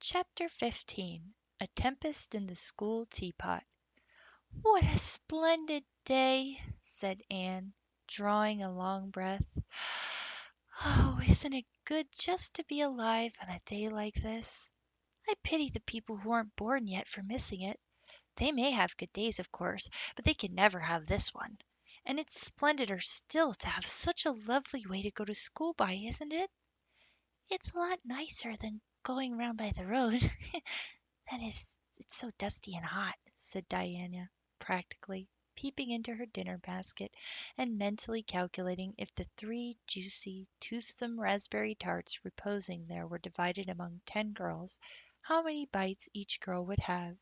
Chapter 15. A Tempest in the School Teapot. "What a splendid day!" said Anne, drawing a long breath. "Oh, isn't it good just to be alive on a day like this? I pity the people who aren't born yet for missing it. They may have good days, of course, but they can never have this one. And it's splendider still to have such a lovely way to go to school by, isn't it?" "It's a lot nicer than going round by the road. That is, it's so dusty and hot," said Diana, practically, peeping into her dinner basket and mentally calculating if the 3 juicy, toothsome raspberry tarts reposing there were divided among 10 girls, how many bites each girl would have.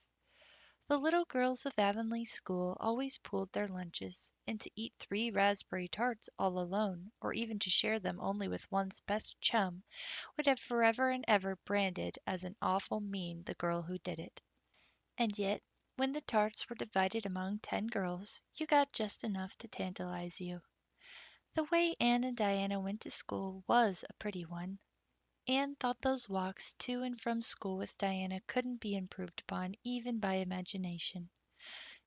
The little girls of Avonlea school always pooled their lunches, and to eat 3 raspberry tarts all alone, or even to share them only with one's best chum, would have forever and ever branded as an awful mean the girl who did it. And yet, when the tarts were divided among 10 girls, you got just enough to tantalize you. The way Anne and Diana went to school was a pretty one. Anne thought those walks to and from school with Diana couldn't be improved upon even by imagination.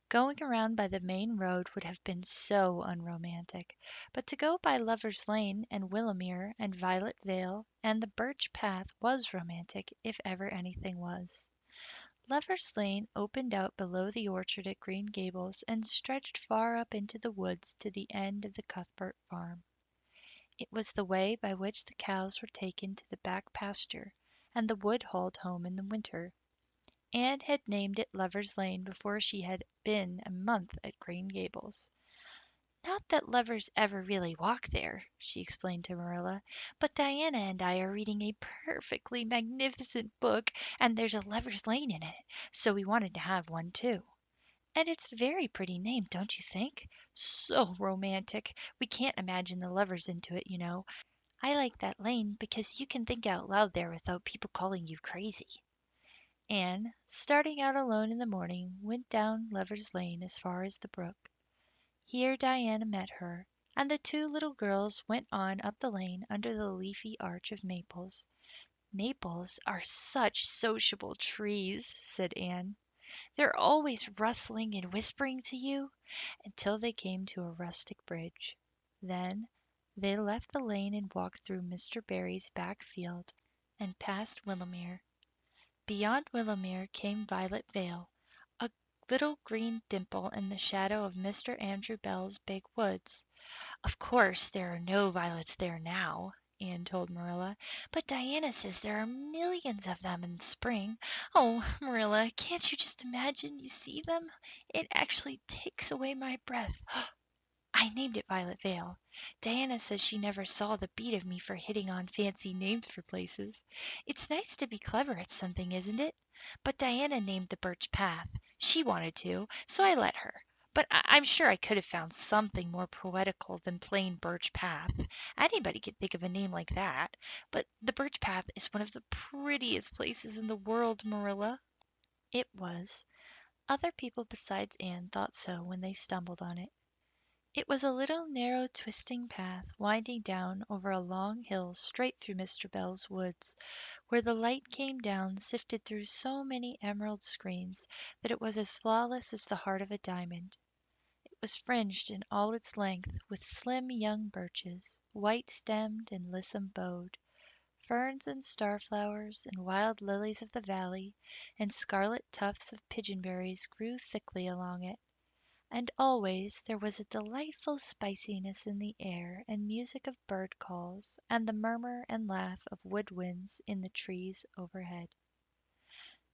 Going around by the main road would have been so unromantic, but to go by Lover's Lane and Willowmere and Violet Vale and the Birch Path was romantic, if ever anything was. Lover's Lane opened out below the orchard at Green Gables and stretched far up into the woods to the end of the Cuthbert farm. It was the way by which the cows were taken to the back pasture and the wood hauled home in the winter. Anne had named it Lover's Lane before she had been a month at Green Gables. "Not that lovers ever really walk there," she explained to Marilla, "but Diana and I are reading a perfectly magnificent book, and there's a Lover's Lane in it, so we wanted to have one too. And it's a very pretty name, don't you think? So romantic. We can't imagine the lovers into it, you know. I like that lane because you can think out loud there without people calling you crazy." Anne, starting out alone in the morning, went down Lover's Lane as far as the brook. Here Diana met her, and the 2 little girls went on up the lane under the leafy arch of maples. "Maples are such sociable trees," said Anne. "They're always rustling and whispering to you," until they came to a rustic bridge. Then they left the lane and walked through Mr. Barry's back field and past Willowmere. Beyond Willowmere came Violet Vale, a little green dimple in the shadow of Mr. Andrew Bell's big woods. "Of course there are no violets there now," Anne told Marilla, "but Diana says there are millions of them in spring. Oh, Marilla, can't you just imagine you see them? It actually takes away my breath. I named it Violet Vale. Diana says she never saw the beat of me for hitting on fancy names for places. It's nice to be clever at something, isn't it? But Diana named the Birch Path. She wanted to, so I let her. But I'm sure I could have found something more poetical than plain Birch Path. Anybody could think of a name like that. But the Birch Path is one of the prettiest places in the world, Marilla." It was. Other people besides Anne thought so when they stumbled on it. It was a little narrow twisting path winding down over a long hill straight through Mr. Bell's woods, where the light came down sifted through so many emerald screens that it was as flawless as the heart of a diamond. It was fringed in all its length with slim young birches, white stemmed and lissom bowed. Ferns and starflowers and wild lilies of the valley and scarlet tufts of pigeonberries grew thickly along it. And always there was a delightful spiciness in the air and music of bird calls and the murmur and laugh of wood winds in the trees overhead.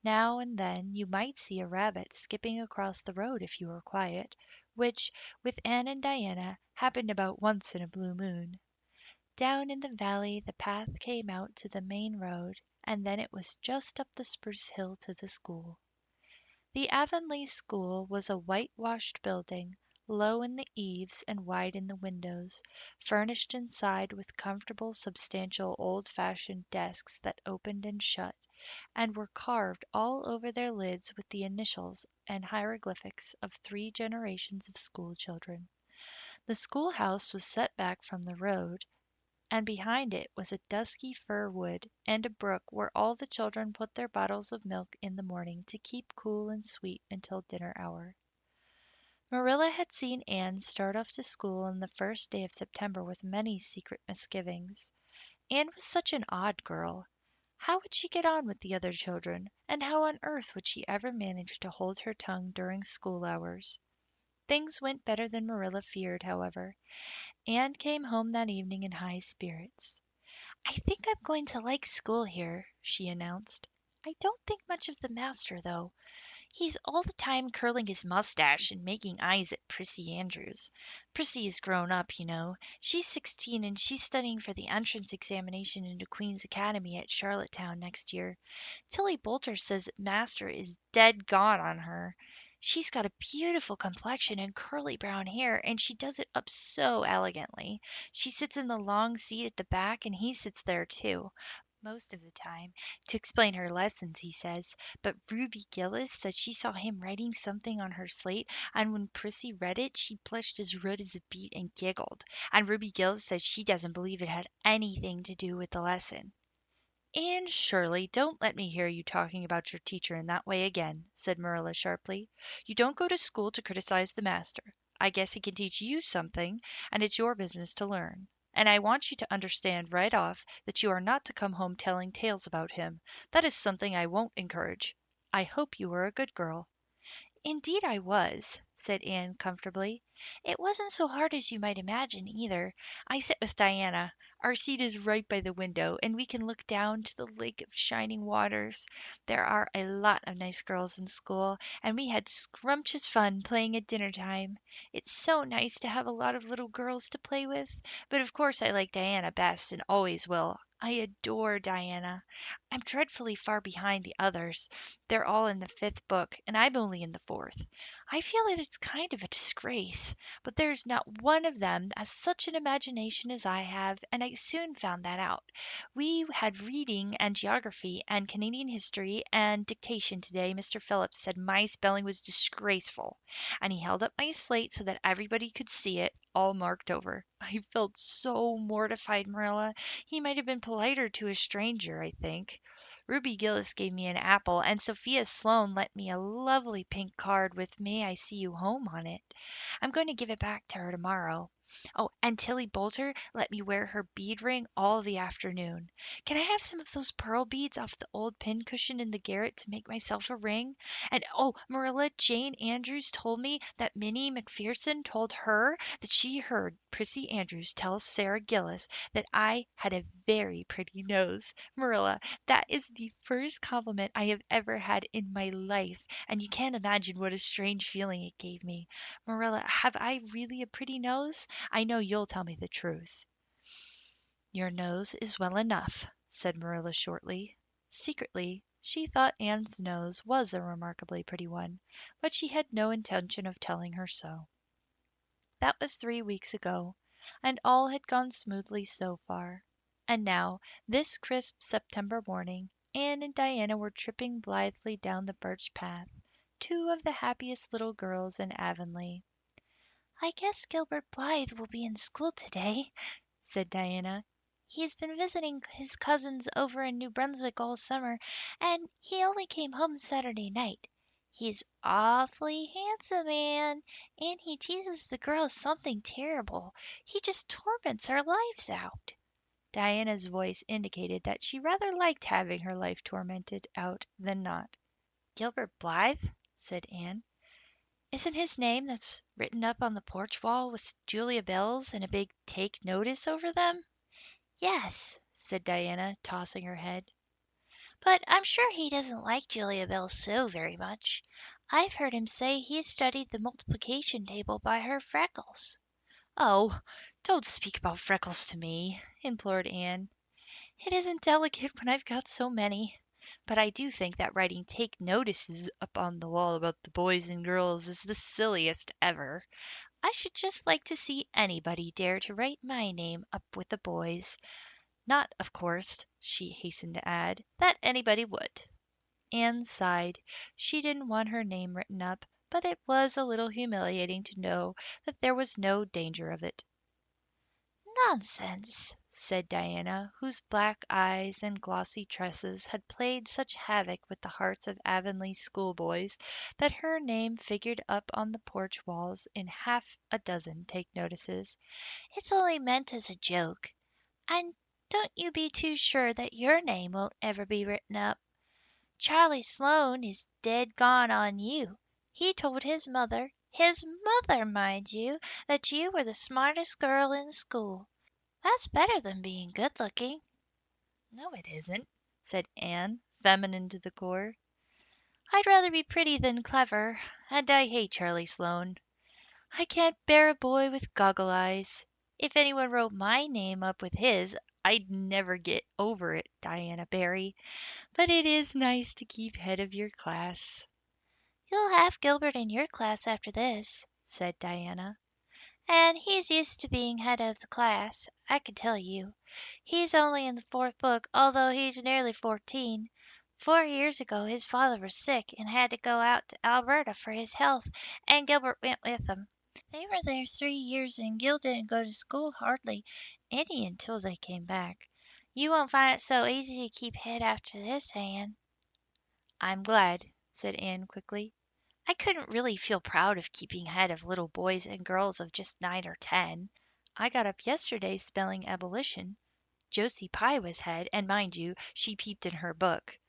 Now and then you might see a rabbit skipping across the road if you were quiet, which, with Anne and Diana, happened about once in a blue moon. Down in the valley the path came out to the main road, and then it was just up the spruce hill to the school. The Avonlea school was a whitewashed building, low in the eaves and wide in the windows, furnished inside with comfortable, substantial, old-fashioned desks that opened and shut, and were carved all over their lids with the initials and hieroglyphics of 3 generations of school children. The schoolhouse was set back from the road, and behind it was a dusky fir wood and a brook where all the children put their bottles of milk in the morning to keep cool and sweet until dinner hour. Marilla had seen Anne start off to school on the first day of September with many secret misgivings. Anne was such an odd girl. How would she get on with the other children, and how on earth would she ever manage to hold her tongue during school hours? Things went better than Marilla feared, however. Anne came home that evening in high spirits. "I think I'm going to like school here," she announced. "I don't think much of the master, though. He's all the time curling his mustache and making eyes at Percy Andrews. Prissy is grown up, you know. She's 16 and she's studying for the entrance examination into Queen's Academy at Charlottetown next year. Tilly Boulter says that Master is dead gone on her. She's got a beautiful complexion and curly brown hair, and she does it up so elegantly. She sits in the long seat at the back, and he sits there too. Most of the time, to explain her lessons, he says. But Ruby Gillis says she saw him writing something on her slate, and when Prissy read it, she blushed as red as a beet and giggled. And Ruby Gillis says she doesn't believe it had anything to do with the lesson." "Anne Shirley, don't let me hear you talking about your teacher in that way again," said Marilla sharply. "You don't go to school to criticize the master. I guess he can teach you something, and it's your business to learn. And I want you to understand right off that you are not to come home telling tales about him. That is something I won't encourage. I hope you were a good girl." "Indeed I was," said Anne comfortably. "It wasn't so hard as you might imagine, either. I sit with Diana. Our seat is right by the window, and we can look down to the lake of shining waters. There are a lot of nice girls in school, and we had scrumptious fun playing at dinner time. It's so nice to have a lot of little girls to play with. But of course I like Diana best and always will. I adore Diana. I'm dreadfully far behind the others. They're all in the fifth book, and I'm only in the fourth. I feel that it's kind of a disgrace, but there's not one of them has such an imagination as I have, and I soon found that out. We had reading and geography and Canadian history and dictation today. Mr. Phillips said my spelling was disgraceful, and he held up my slate so that everybody could see it, all marked over. I felt so mortified, Marilla. He might have been politer to a stranger, I think. Ruby Gillis gave me an apple, and Sophia Sloane lent me a lovely pink card with "May I see you home" on it. I'm going to give it back to her tomorrow. Oh, and Tilly Boulter let me wear her bead ring all the afternoon. Can I have some of those pearl beads off the old pincushion in the garret to make myself a ring? And oh, Marilla, Jane Andrews told me that Minnie McPherson told her that she heard Prissy Andrews tell Sarah Gillis that I had a very pretty nose. Marilla, that is the first compliment I have ever had in my life, and you can't imagine what a strange feeling it gave me. Marilla, have I really a pretty nose? I know you'll tell me the truth." "Your nose is well enough," said Marilla shortly. Secretly, she thought Anne's nose was a remarkably pretty one, but she had no intention of telling her so. That was 3 weeks ago, and all had gone smoothly so far. And now, this crisp September morning, Anne and Diana were tripping blithely down the birch path, two of the happiest little girls in Avonlea. "I guess Gilbert Blythe will be in school today," said Diana. "He has been visiting his cousins over in New Brunswick all summer, and he only came home Saturday night. He's awfully handsome, Anne, and he teases the girls something terrible. He just torments our lives out." Diana's voice indicated that she rather liked having her life tormented out than not. "Gilbert Blythe?" said Anne. "Isn't his name that's written up on the porch wall with Julia Bell's and a big 'Take Notice' over them?" "Yes," said Diana, tossing her head. "But I'm sure he doesn't like Julia Bell so very much. I've heard him say he's studied the multiplication table by her freckles." "Oh, don't speak about freckles to me," implored Anne. "It isn't delicate when I've got so many. But I do think that writing 'Take Notices' up on the wall about the boys and girls is the silliest ever. I should just like to see anybody dare to write my name up with the boys. Not, of course," she hastened to add, "that anybody would." Anne sighed. She didn't want her name written up, but it was a little humiliating to know that there was no danger of it. Nonsense, said Diana, whose black eyes and glossy tresses had played such havoc with the hearts of Avonlea schoolboys that her name figured up on the porch walls in half a dozen take-notices. It's only meant as a joke. And don't you be too sure that your name won't ever be written up. Charlie Sloane is dead gone on you. He told his mother, mind you, that you were the smartest girl in school. That's better than being good looking." "No, it isn't," said Anne, feminine to the core. "I'd rather be pretty than clever, and I hate Charlie Sloane. I can't bear a boy with goggle eyes. If anyone wrote my name up with his, I'd never get over it, Diana Barry. But it is nice to keep head of your class." "You'll have Gilbert in your class after this," said Diana. "And he's used to being head of the class, I can tell you. He's only in the fourth book, although he's nearly 14. 4 years ago his father was sick and had to go out to Alberta for his health, and Gilbert went with him. They were there 3 years, and Gil didn't go to school hardly any until they came back. You won't find it so easy to keep head after this, Anne." "I'm glad," said Anne quickly. "I couldn't really feel proud of keeping head of little boys and girls of just 9 or 10. I got up yesterday spelling abolition. Josie Pye was head, and mind you, she peeped in her book.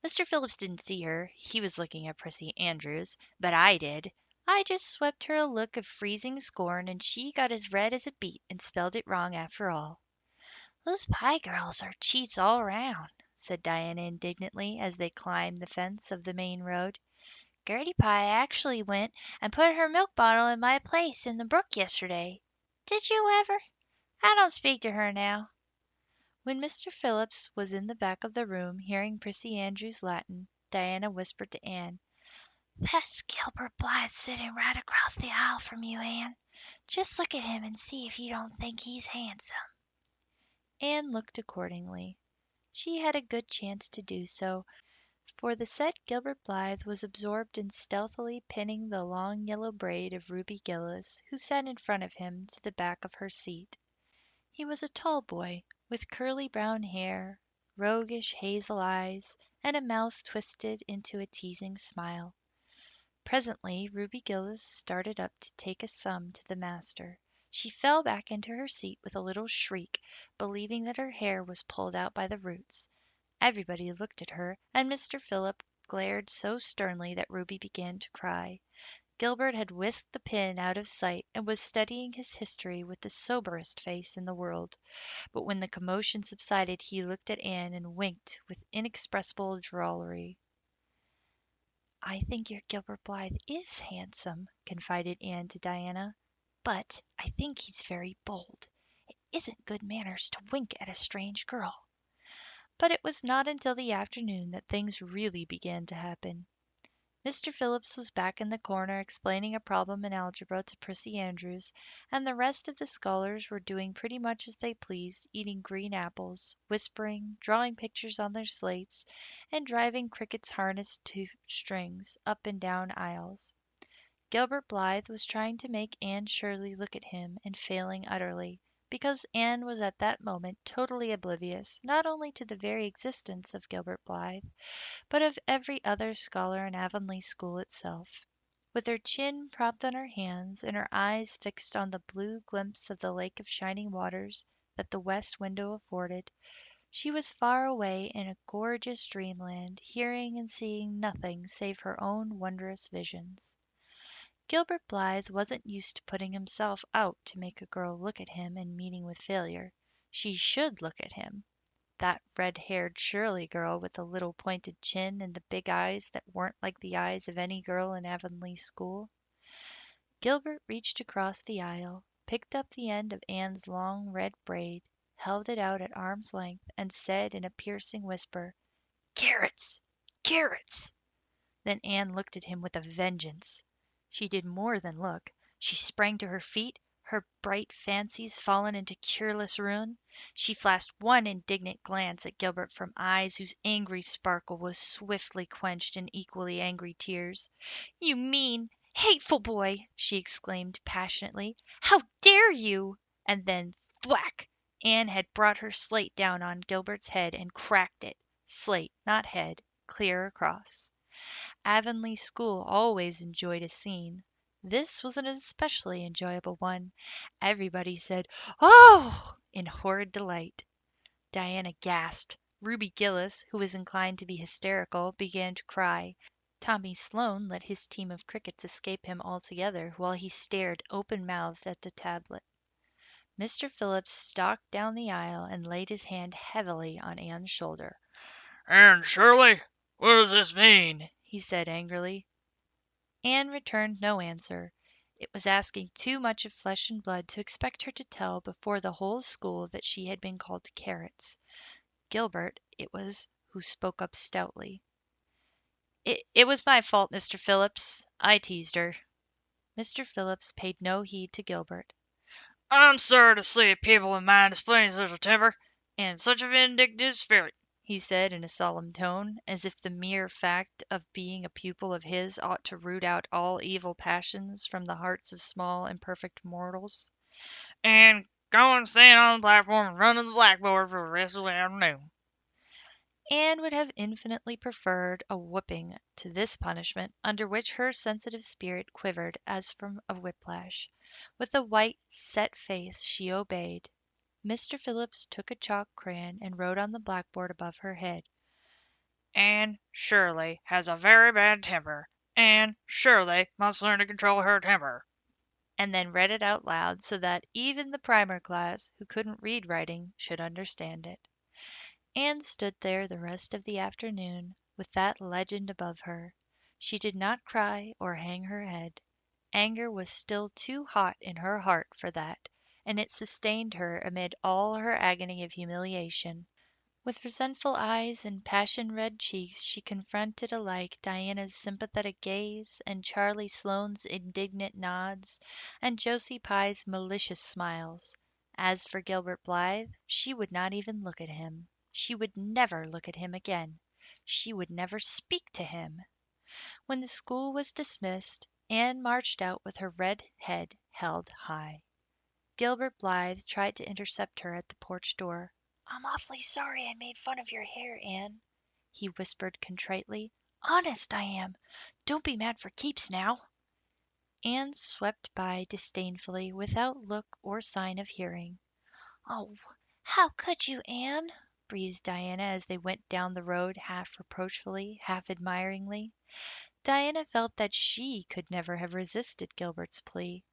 Mr. Phillips didn't see her. He was looking at Percy Andrews, but I did. I just swept her a look of freezing scorn, and she got as red as a beet and spelled it wrong after all." "Those Pye girls are cheats all round," said Diana indignantly as they climbed the fence of the main road. "Gertie Pye actually went and put her milk bottle in my place in the brook yesterday. Did you ever? I don't speak to her now." When Mr. Phillips was in the back of the room hearing Prissy Andrews' Latin, Diana whispered to Anne, "That's Gilbert Blythe sitting right across the aisle from you, Anne. Just look at him and see if you don't think he's handsome." Anne looked accordingly. She had a good chance to do so, for the said Gilbert Blythe was absorbed in stealthily pinning the long yellow braid of Ruby Gillis, who sat in front of him, to the back of her seat. He was a tall boy, with curly brown hair, roguish hazel eyes, and a mouth twisted into a teasing smile. Presently Ruby Gillis started up to take a sum to the master. She fell back into her seat with a little shriek, believing that her hair was pulled out by the roots. Everybody looked at her, and Mr. Philip glared so sternly that Ruby began to cry. Gilbert had whisked the pin out of sight and was studying his history with the soberest face in the world. But when the commotion subsided he looked at Anne and winked with inexpressible drollery. "I think your Gilbert Blythe is handsome," confided Anne to Diana, "but I think he's very bold. It isn't good manners to wink at a strange girl." But it was not until the afternoon that things really began to happen. Mr. Phillips was back in the corner explaining a problem in algebra to Prissy Andrews, and the rest of the scholars were doing pretty much as they pleased, eating green apples, whispering, drawing pictures on their slates, and driving crickets harnessed to strings up and down aisles. Gilbert Blythe was trying to make Anne Shirley look at him, and failing utterly, because Anne was at that moment totally oblivious not only to the very existence of Gilbert Blythe, but of every other scholar in Avonlea school itself. With her chin propped on her hands, and her eyes fixed on the blue glimpse of the lake of shining waters that the west window afforded, she was far away in a gorgeous dreamland, hearing and seeing nothing save her own wondrous visions. Gilbert Blythe wasn't used to putting himself out to make a girl look at him and meeting with failure. She should look at him. That red-haired Shirley girl with the little pointed chin and the big eyes that weren't like the eyes of any girl in Avonlea school. Gilbert reached across the aisle, picked up the end of Anne's long red braid, held it out at arm's length, and said in a piercing whisper, "Carrots! Carrots!" Then Anne looked at him with a vengeance. She did more than look. She sprang to her feet, her bright fancies fallen into cureless ruin. She flashed one indignant glance at Gilbert from eyes whose angry sparkle was swiftly quenched in equally angry tears. "You mean, hateful boy!" she exclaimed passionately. "How dare you?" And then thwack! Anne had brought her slate down on Gilbert's head and cracked it, slate, not head, clear across. Avonlea school always enjoyed a scene. This was an especially enjoyable one. Everybody said, "Oh!" in horrid delight. Diana gasped. Ruby Gillis, who was inclined to be hysterical, began to cry. Tommy Sloane let his team of crickets escape him altogether, while he stared open-mouthed at the tablet. Mr. Phillips stalked down the aisle and laid his hand heavily on Anne's shoulder. "Anne Shirley, what does this mean?" he said angrily. Anne returned no answer. It was asking too much of flesh and blood to expect her to tell before the whole school that she had been called carrots. Gilbert, it was, who spoke up stoutly. It was my fault, Mr. Phillips. I teased her. Mr. Phillips paid no heed to Gilbert. "I'm sorry to see people of mine displaying such a temper, and such a vindictive spirit," he said in a solemn tone, as if the mere fact of being a pupil of his ought to root out all evil passions from the hearts of small imperfect mortals. "and go and stand on the platform and run to the blackboard for the rest of the afternoon." Anne would have infinitely preferred a whooping to this punishment, under which her sensitive spirit quivered as from a whiplash. With a white, set face she obeyed. Mr. Phillips took a chalk crayon and wrote on the blackboard above her head, "Anne Shirley has a very bad temper. Anne Shirley must learn to control her temper." and then read it out loud so that even the primer class, who couldn't read writing, should understand it. Anne stood there the rest of the afternoon, with that legend above her. She did not cry or hang her head. Anger was still too hot in her heart for that, and it sustained her amid all her agony of humiliation. With resentful eyes and passion-red cheeks she confronted alike Diana's sympathetic gaze, and Charlie Sloane's indignant nods, and Josie Pye's malicious smiles. As for Gilbert Blythe, she would not even look at him. She would never look at him again. She would never speak to him. When the school was dismissed, Anne marched out with her red head held high. Gilbert Blythe tried to intercept her at the porch door. "I'm awfully sorry I made fun of your hair, Anne," he whispered contritely. "Honest, I am. Don't be mad for keeps now." Anne swept by disdainfully, without look or sign of hearing. "Oh, how could you, Anne?" breathed Diana as they went down the road half reproachfully, half admiringly. Diana felt that she could never have resisted Gilbert's plea.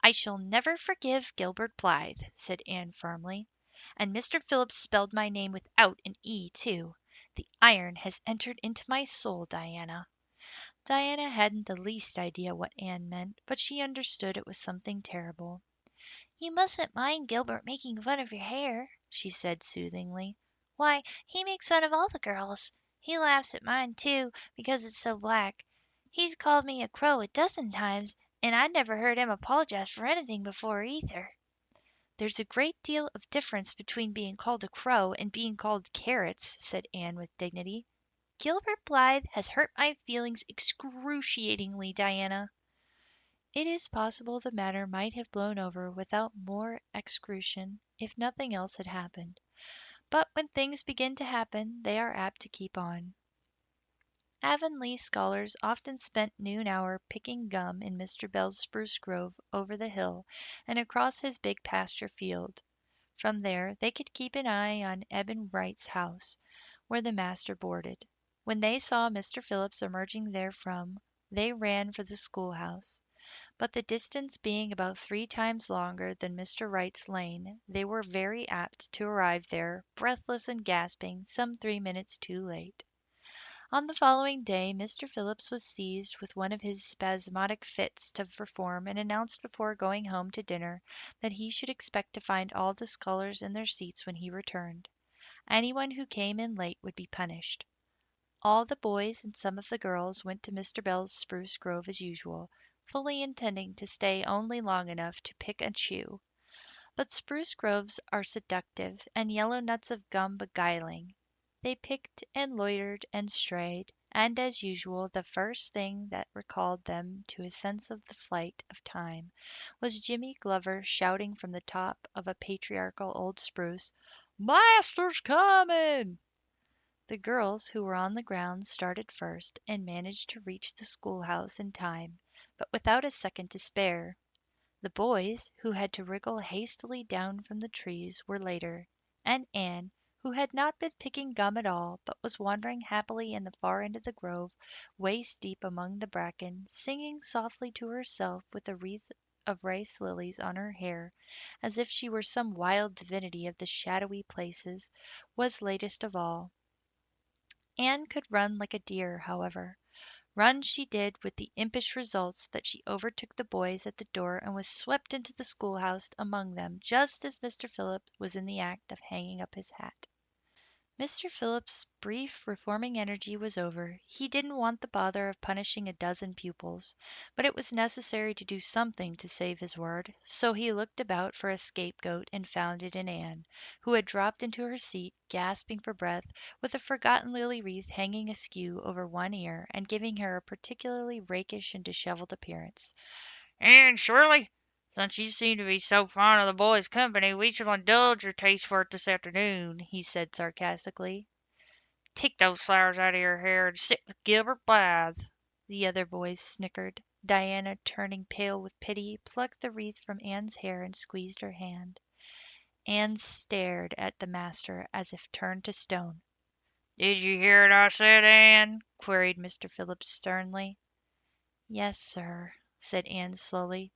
"I shall never forgive Gilbert Blythe," said Anne firmly. "And Mr. Phillips spelled my name without an E, too. The iron has entered into my soul, Diana." Diana hadn't the least idea what Anne meant, but she understood it was something terrible. "You mustn't mind Gilbert making fun of your hair," she said soothingly. "Why, he makes fun of all the girls. He laughs at mine, too, because it's so black. He's called me a crow a dozen times, and I'd never heard him apologize for anything before, either." "There's a great deal of difference between being called a crow and being called carrots," said Anne with dignity. "Gilbert Blythe has hurt my feelings excruciatingly, Diana." It is possible the matter might have blown over without more excruciation if nothing else had happened. But when things begin to happen, they are apt to keep on. Avonlea scholars often spent noon hour picking gum in Mr. Bell's spruce grove over the hill and across his big pasture field. From there they could keep an eye on Eben Wright's house, where the master boarded. When they saw Mr. Phillips emerging therefrom, they ran for the schoolhouse. But the distance being about 3 times longer than Mr. Wright's lane, they were very apt to arrive there, breathless and gasping, some 3 minutes too late. On the following day Mr. Phillips was seized with one of his spasmodic fits to perform, and announced before going home to dinner that he should expect to find all the scholars in their seats when he returned. Anyone who came in late would be punished. All the boys and some of the girls went to Mr. Bell's spruce grove as usual, fully intending to stay only long enough to pick and chew. But spruce groves are seductive, and yellow nuts of gum beguiling. They picked and loitered and strayed, and as usual the first thing that recalled them to a sense of the flight of time was Jimmy Glover shouting from the top of a patriarchal old spruce, "Master's comin'!" The girls who were on the ground started first and managed to reach the schoolhouse in time, but without a second to spare. The boys, who had to wriggle hastily down from the trees, were later, and Anne, who had not been picking gum at all, but was wandering happily in the far end of the grove, waist deep among the bracken, singing softly to herself with a wreath of rice lilies on her hair, as if she were some wild divinity of the shadowy places, was latest of all. Anne could run like a deer, however. Run she did, with the impish results that she overtook the boys at the door and was swept into the schoolhouse among them just as Mr. Phillips was in the act of hanging up his hat. Mr. Phillips's brief reforming energy was over. He didn't want the bother of punishing a dozen pupils, but it was necessary to do something to save his word, so he looked about for a scapegoat and found it in Anne, who had dropped into her seat, gasping for breath, with a forgotten lily wreath hanging askew over one ear and giving her a particularly rakish and disheveled appearance. "And, Shirley, since you seem to be so fond of the boys' company, we shall indulge your taste for it this afternoon," he said sarcastically. "Take those flowers out of your hair and sit with Gilbert Blythe." The other boys snickered. Diana, turning pale with pity, plucked the wreath from Anne's hair and squeezed her hand. Anne stared at the master as if turned to stone. "Did you hear what I said, Anne?" queried Mr. Phillips sternly. "Yes, sir," said Anne slowly,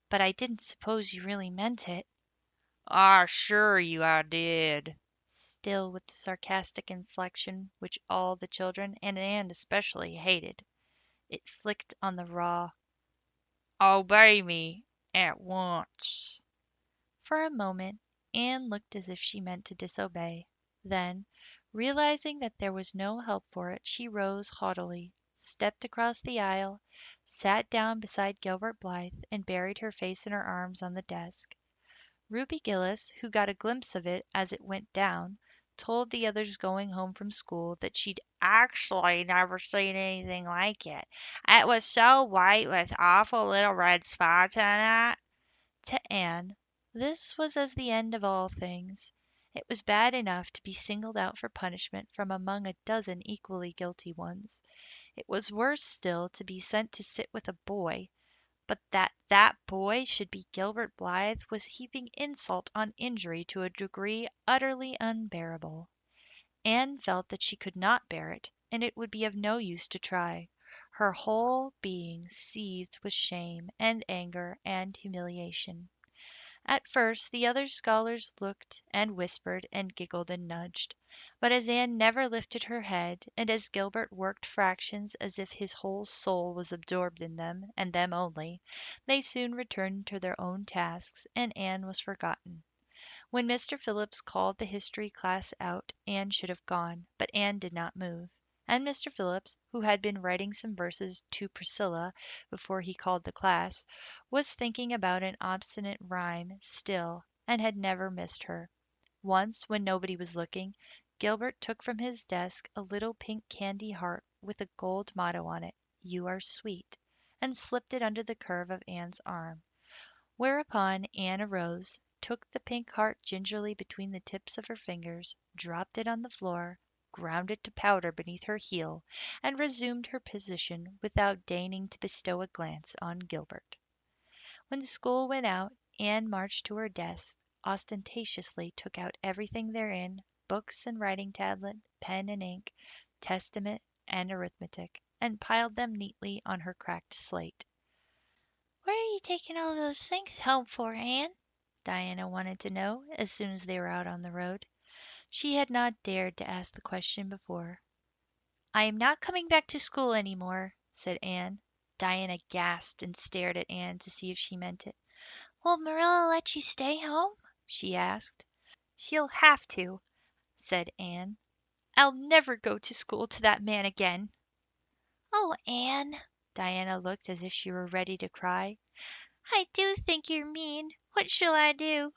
"but I didn't suppose you really meant it." "I assure you I did." Still with the sarcastic inflection which all the children, and Anne especially, hated. It flicked on the raw. "Obey me at once." For a moment Anne looked as if she meant to disobey. Then, realizing that there was no help for it, she rose haughtily, stepped across the aisle, sat down beside Gilbert Blythe, and buried her face in her arms on the desk. Ruby Gillis, who got a glimpse of it as it went down, told the others going home from school that she'd "Actually never seen anything like it. It was so white with awful little red spots on it." to Anne this was as the end of all things. It was bad enough to be singled out for punishment from among a dozen equally guilty ones. It was worse still to be sent to sit with a boy, but that boy should be Gilbert Blythe was heaping insult on injury to a degree utterly unbearable. Anne felt that she could not bear it, and it would be of no use to try. Her whole being seethed with shame and anger and humiliation. At first the other scholars looked and whispered and giggled and nudged, but as Anne never lifted her head, and as Gilbert worked fractions as if his whole soul was absorbed in them, and them only, they soon returned to their own tasks, and Anne was forgotten. When Mr. Phillips called the history class out, Anne should have gone, but Anne did not move, and Mr. Phillips, who had been writing some verses to Priscilla before he called the class, was thinking about an obstinate rhyme still, and had never missed her. Once, when nobody was looking, Gilbert took from his desk a little pink candy heart with a gold motto on it, "You are sweet," and slipped it under the curve of Anne's arm. Whereupon Anne arose, took the pink heart gingerly between the tips of her fingers, dropped it on the floor, ground it to powder beneath her heel, and resumed her position without deigning to bestow a glance on Gilbert. When school went out, Anne marched to her desk, ostentatiously took out everything therein, books and writing tablet, pen and ink, testament and arithmetic, and piled them neatly on her cracked slate. "What are you taking all those things home for, Anne?" Diana wanted to know, as soon as they were out on the road. She had not dared to ask the question before. "I am not coming back to school any more," said Anne. Diana gasped and stared at Anne to see if she meant it. "Will Marilla let you stay home?" she asked. "She'll have to," said Anne. "I'll never go to school to that man again." "Oh, Anne!" Diana looked as if she were ready to cry. "I do think you're mean. What shall I do?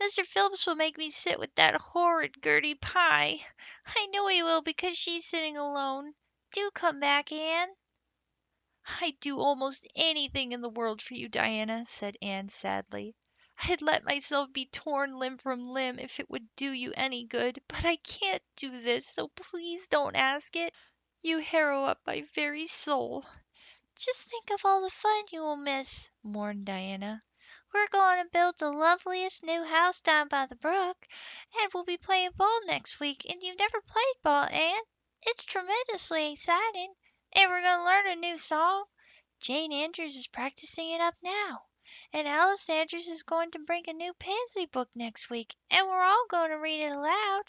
Mr. Phillips will make me sit with that horrid Gertie Pye. I know he will because she's sitting alone. Do come back, Anne." "I'd do almost anything in the world for you, Diana," said Anne sadly. "I'd let myself be torn limb from limb if it would do you any good, but I can't do this, so please don't ask it. You harrow up my very soul." "Just think of all the fun you will miss," mourned Diana. "We're going to build the loveliest new house down by the brook, and we'll be playing ball next week, and you've never played ball, Anne. It's tremendously exciting, and we're going to learn a new song. Jane Andrews is practicing it up now, and Alice Andrews is going to bring a new Pansy book next week, and we're all going to read it aloud.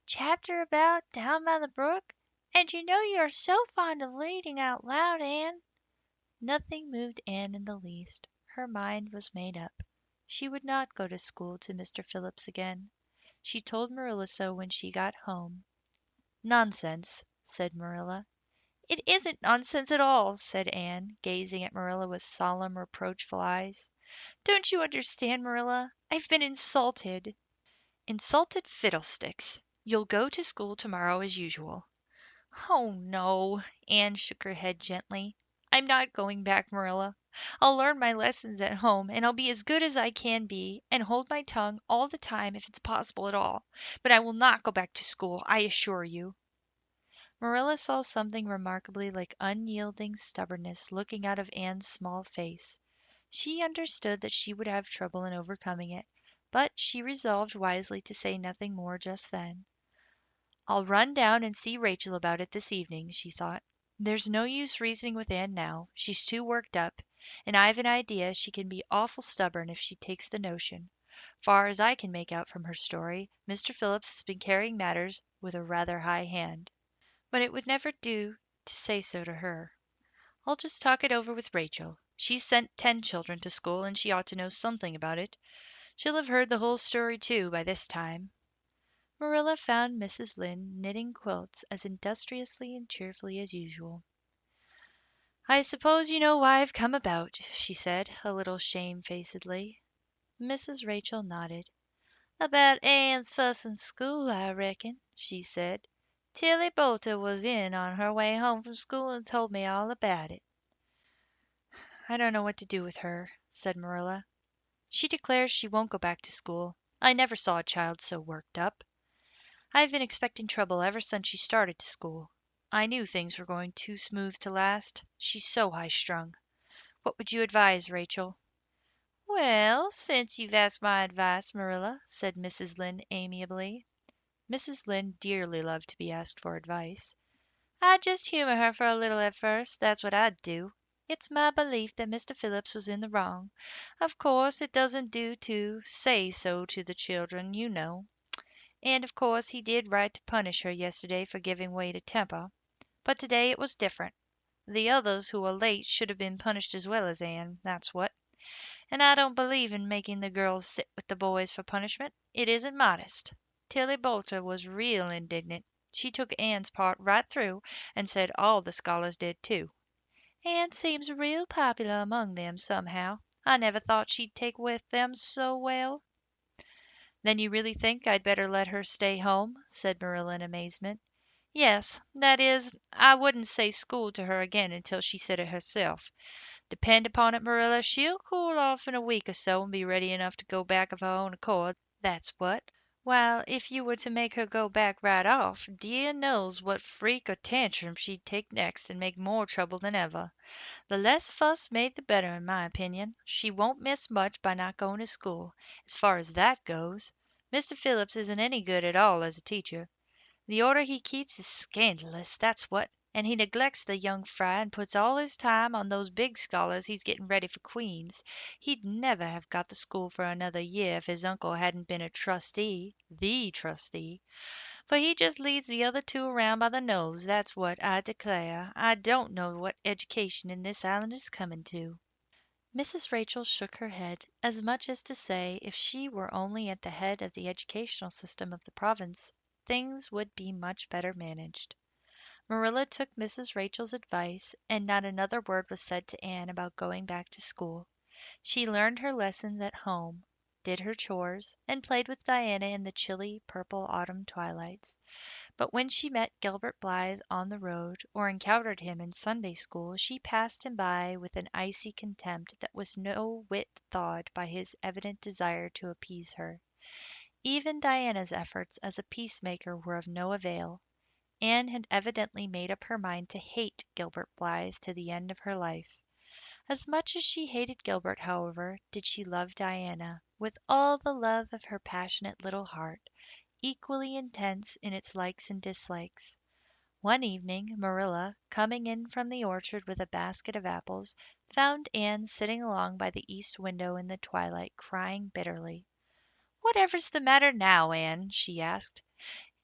Chapter about down by the brook, and you know you are so fond of reading out loud, Anne." Nothing moved Anne in the least. Her mind was made up. She would not go to school to Mr. Phillips again. She told Marilla so when she got home. "Nonsense," said Marilla. "It isn't nonsense at all," said Anne, gazing at Marilla with solemn, reproachful eyes. "Don't you understand, Marilla? I've been insulted." "Insulted fiddlesticks! You'll go to school tomorrow as usual." "Oh, no." Anne shook her head gently. "I'm not going back, Marilla. I'll learn my lessons at home, and I'll be as good as I can be, and hold my tongue all the time if it's possible at all. But I will not go back to school, I assure you." Marilla saw something remarkably like unyielding stubbornness looking out of Anne's small face. She understood that she would have trouble in overcoming it, but she resolved wisely to say nothing more just then. "I'll run down and see Rachel about it this evening," she thought. "There's no use reasoning with Anne now. She's too worked up, and I've an idea she can be awful stubborn if she takes the notion. Far as I can make out from her story, Mr. Phillips has been carrying matters with a rather high hand. But it would never do to say so to her. I'll just talk it over with Rachel. She's sent 10 children to school, and she ought to know something about it. She'll have heard the whole story, too, by this time." Marilla found Mrs. Lynde knitting quilts as industriously and cheerfully as usual. "I suppose you know why I've come about," she said, a little shamefacedly. Mrs. Rachel nodded. "About Anne's fuss in school, I reckon," she said. "Tilly Boulter was in on her way home from school and told me all about it." "I don't know what to do with her," said Marilla. "She declares she won't go back to school. I never saw a child so worked up. I've been expecting trouble ever since she started to school. I knew things were going too smooth to last. She's so high strung. What would you advise, Rachel?" "Well, since you've asked my advice, Marilla," said Mrs. Lynde amiably. Mrs. Lynde dearly loved to be asked for advice. "I'd just humor her for a little at first, that's what I'd do. It's my belief that Mr. Phillips was in the wrong. Of course, it doesn't do to say so to the children, you know. And of course he did right to punish her yesterday for giving way to temper. But today it was different. The others who were late should have been punished as well as Anne, that's what. And I don't believe in making the girls sit with the boys for punishment. It isn't modest. Tilly Boulter was real indignant. She took Anne's part right through and said all the scholars did too. Anne seems real popular among them somehow. I never thought she'd take with them so well." "Then you really think I'd better let her stay home?" said Marilla in amazement. "Yes, that is, I wouldn't say school to her again until she said it herself. Depend upon it, Marilla, she'll cool off in a week or so and be ready enough to go back of her own accord, that's what. While if you were to make her go back right off, dear knows what freak or tantrum she'd take next and make more trouble than ever. The less fuss made the better, in my opinion. She won't miss much by not going to school, as far as that goes. Mr. Phillips isn't any good at all as a teacher. The order he keeps is scandalous, that's what, and he neglects the young fry and puts all his time on those big scholars he's getting ready for queens. He'd never have got the school for another year if his uncle hadn't been a trustee, the trustee. For he just leads the other two around by the nose, that's what, I declare. I don't know what education in this island is coming to." Mrs. Rachel shook her head, as much as to say if she were only at the head of the educational system of the province, things would be much better managed. Marilla took Mrs. Rachel's advice, and not another word was said to Anne about going back to school. She learned her lessons at home. did her chores, and played with Diana in the chilly purple autumn twilights. But when she met Gilbert Blythe on the road, or encountered him in Sunday school, she passed him by with an icy contempt that was no whit thawed by his evident desire to appease her. Even Diana's efforts as a peacemaker were of no avail. Anne had evidently made up her mind to hate Gilbert Blythe to the end of her life. As much as she hated Gilbert, however, did she love Diana, with all the love of her passionate little heart, equally intense in its likes and dislikes. One evening Marilla, coming in from the orchard with a basket of apples, found Anne sitting along by the east window in the twilight, crying bitterly. "Whatever's the matter now, Anne?" she asked.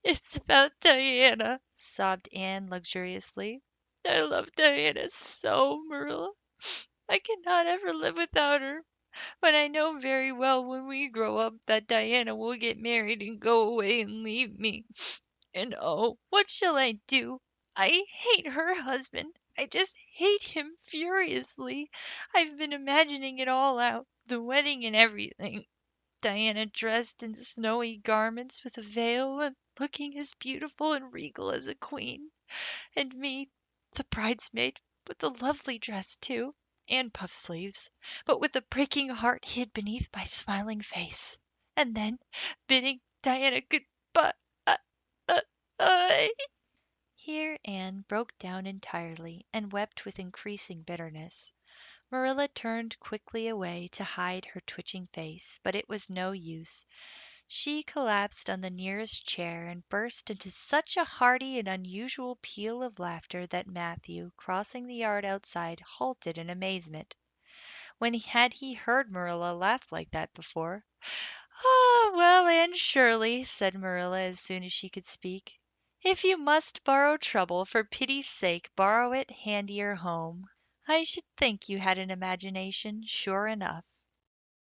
"It's about Diana," sobbed Anne luxuriously. "I love Diana so, Marilla. I cannot ever live without her. But I know very well when we grow up that Diana will get married and go away and leave me. And oh, what shall I do? I hate her husband. I just hate him furiously. I've been imagining it all out, the wedding and everything. Diana dressed in snowy garments with a veil and looking as beautiful and regal as a queen. And me, the bridesmaid, with the lovely dress too, and puff sleeves, but with the breaking heart hid beneath my smiling face. And then bidding Diana good-bye. Uh, uh, Here Anne broke down entirely and wept with increasing bitterness. Marilla turned quickly away to hide her twitching face, but it was no use. She collapsed on the nearest chair and burst into such a hearty and unusual peal of laughter that Matthew, crossing the yard outside, halted in amazement. When had he heard Marilla laugh like that before? "Ah, well, Anne Shirley," said Marilla as soon as she could speak, "if you must borrow trouble, for pity's sake borrow it handier home. I should think you had an imagination, sure enough."